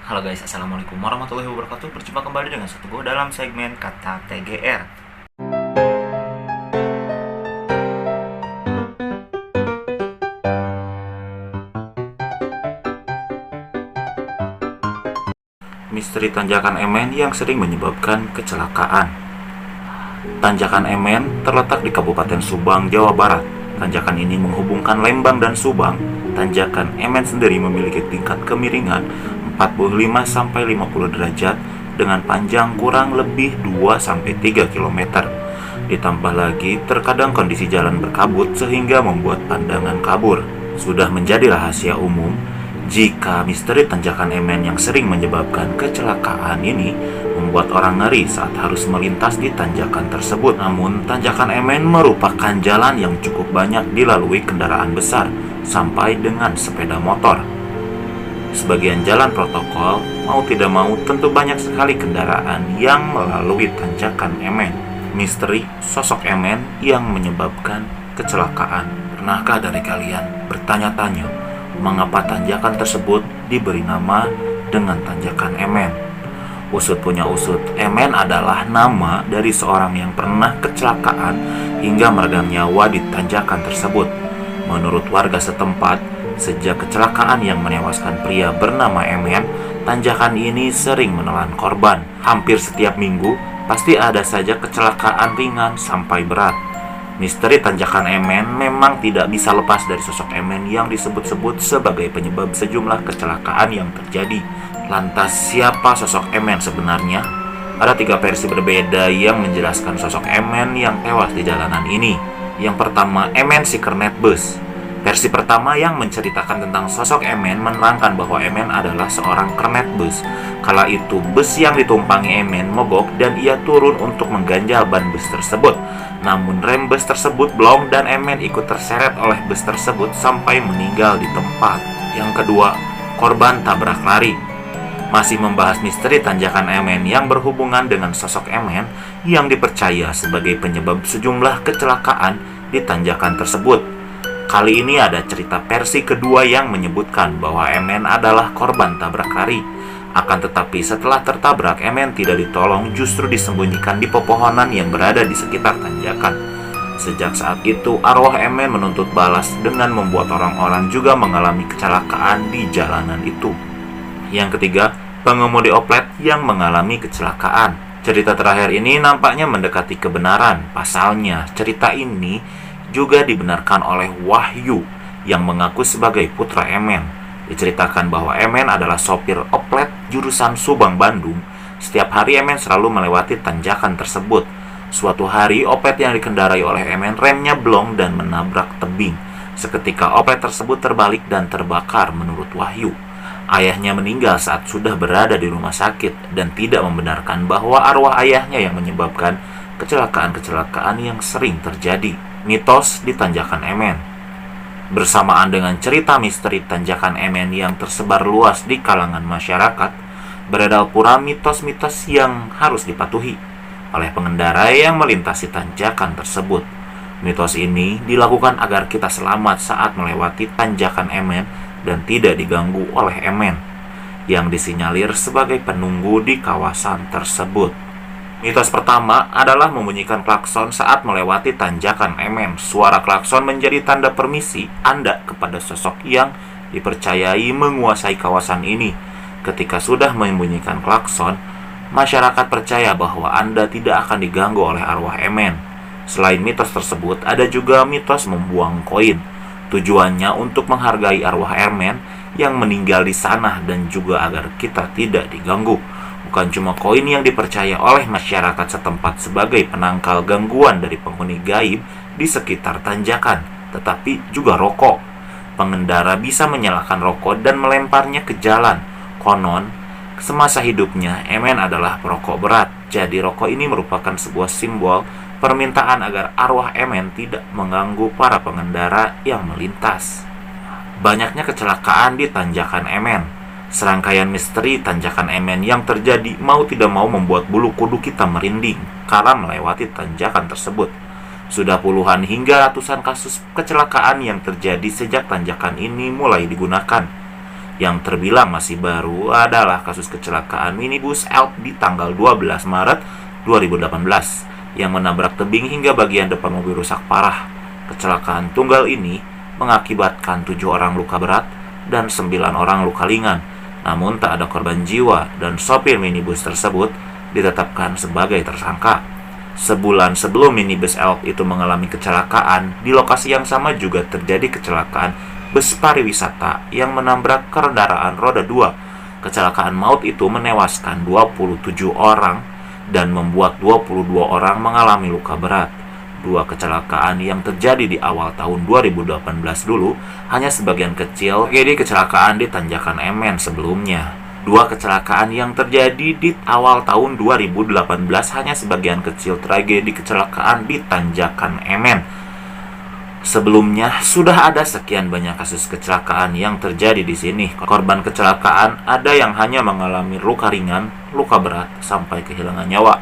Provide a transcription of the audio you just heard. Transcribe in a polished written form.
Halo guys, assalamualaikum warahmatullahi wabarakatuh. Berjumpa kembali dengan satu gue dalam segmen kata TGR. Misteri tanjakan Emen yang sering menyebabkan kecelakaan. Tanjakan Emen terletak di Kabupaten Subang, Jawa Barat. Tanjakan ini menghubungkan Lembang dan Subang. Tanjakan Emen sendiri memiliki tingkat kemiringan 45-50 derajat dengan panjang kurang lebih 2-3 km. Ditambah lagi, terkadang kondisi jalan berkabut sehingga membuat pandangan kabur. Sudah menjadi rahasia umum jika misteri tanjakan Emen yang sering menyebabkan kecelakaan ini membuat orang ngeri saat harus melintas di tanjakan tersebut. Namun, tanjakan Emen merupakan jalan yang cukup banyak dilalui kendaraan besar sampai dengan sepeda motor. Sebagian jalan protokol, mau tidak mau tentu banyak sekali kendaraan yang melalui tanjakan Emen. Misteri sosok Emen yang menyebabkan kecelakaan. Pernahkah dari kalian bertanya-tanya mengapa tanjakan tersebut diberi nama dengan tanjakan Emen? Usut punya usut, Emen adalah nama dari seorang yang pernah kecelakaan hingga meregang nyawa di tanjakan tersebut. Menurut warga setempat, sejak kecelakaan yang menewaskan pria bernama Emen, tanjakan ini sering menelan korban. Hampir setiap minggu, pasti ada saja kecelakaan ringan sampai berat. Misteri tanjakan Emen memang tidak bisa lepas dari sosok Emen yang disebut-sebut sebagai penyebab sejumlah kecelakaan yang terjadi. Lantas, siapa sosok Emen sebenarnya? Ada 3 versi berbeda yang menjelaskan sosok Emen yang tewas di jalanan ini. Yang pertama, Emen si kernet bus. Versi pertama yang menceritakan tentang sosok Emen menerangkan bahwa Emen adalah seorang kernet bus. Kala itu bus yang ditumpangi Emen mogok dan ia turun untuk mengganjal ban bus tersebut. Namun rem bus tersebut blong dan Emen ikut terseret oleh bus tersebut sampai meninggal di tempat. Yang kedua, korban tabrak lari. Masih membahas misteri tanjakan Emen yang berhubungan dengan sosok Emen yang dipercaya sebagai penyebab sejumlah kecelakaan di tanjakan tersebut. Kali ini ada cerita versi kedua yang menyebutkan bahwa Emen adalah korban tabrak lari. Akan tetapi setelah tertabrak, Emen tidak ditolong, justru disembunyikan di pepohonan yang berada di sekitar tanjakan. Sejak saat itu, arwah Emen menuntut balas dengan membuat orang-orang juga mengalami kecelakaan di jalanan itu. Yang ketiga, pengemudi oplet yang mengalami kecelakaan. Cerita terakhir ini nampaknya mendekati kebenaran. Pasalnya, cerita ini juga dibenarkan oleh Wahyu yang mengaku sebagai putra Emen. Diceritakan bahwa Emen adalah sopir oplet jurusan Subang Bandung. Setiap hari Emen selalu melewati tanjakan tersebut. Suatu hari oplet yang dikendarai oleh Emen remnya blong dan menabrak tebing. Seketika oplet tersebut terbalik dan terbakar menurut Wahyu. Ayahnya meninggal saat sudah berada di rumah sakit dan tidak membenarkan bahwa arwah ayahnya yang menyebabkan kecelakaan-kecelakaan yang sering terjadi. Mitos di tanjakan Emen. Bersamaan dengan cerita misteri tanjakan Emen yang tersebar luas di kalangan masyarakat, beredar pula mitos-mitos yang harus dipatuhi oleh pengendara yang melintasi tanjakan tersebut. Mitos ini dilakukan agar kita selamat saat melewati tanjakan Emen dan tidak diganggu oleh Emen yang disinyalir sebagai penunggu di kawasan tersebut. Mitos pertama adalah membunyikan klakson saat melewati tanjakan Emen. Suara klakson menjadi tanda permisi Anda kepada sosok yang dipercayai menguasai kawasan ini. Ketika sudah membunyikan klakson, masyarakat percaya bahwa Anda tidak akan diganggu oleh arwah Emen. Selain mitos tersebut, ada juga mitos membuang koin. Tujuannya untuk menghargai arwah Emen yang meninggal di sana dan juga agar kita tidak diganggu. Bukan cuma koin yang dipercaya oleh masyarakat setempat sebagai penangkal gangguan dari penghuni gaib di sekitar tanjakan, tetapi juga rokok. Pengendara bisa menyalakan rokok dan melemparnya ke jalan. Konon, semasa hidupnya Emen adalah perokok berat. Jadi rokok ini merupakan sebuah simbol permintaan agar arwah Emen tidak mengganggu para pengendara yang melintas. Banyaknya kecelakaan di tanjakan Emen. Serangkaian misteri tanjakan Emen yang terjadi mau tidak mau membuat bulu kuduk kita merinding karena melewati tanjakan tersebut. Sudah puluhan hingga ratusan kasus kecelakaan yang terjadi sejak tanjakan ini mulai digunakan. Yang terbilang masih baru adalah kasus kecelakaan minibus Elf di tanggal 12 Maret 2018 yang menabrak tebing hingga bagian depan mobil rusak parah. Kecelakaan tunggal ini mengakibatkan 7 orang luka berat dan 9 orang luka ringan. Namun tak ada korban jiwa dan sopir minibus tersebut ditetapkan sebagai tersangka. Sebulan sebelum minibus Elf itu mengalami kecelakaan, di lokasi yang sama juga terjadi kecelakaan bus pariwisata yang menabrak kendaraan roda 2. Kecelakaan maut itu menewaskan 27 orang dan membuat 22 orang mengalami luka berat. Dua kecelakaan yang terjadi di awal tahun 2018 dulu hanya sebagian kecil tragedi kecelakaan di Tanjakan Emen sebelumnya. Dua kecelakaan yang terjadi di awal tahun 2018 hanya sebagian kecil tragedi kecelakaan di Tanjakan Emen. Sebelumnya, sudah ada sekian banyak kasus kecelakaan yang terjadi di sini. Korban kecelakaan ada yang hanya mengalami luka ringan, luka berat, sampai kehilangan nyawa.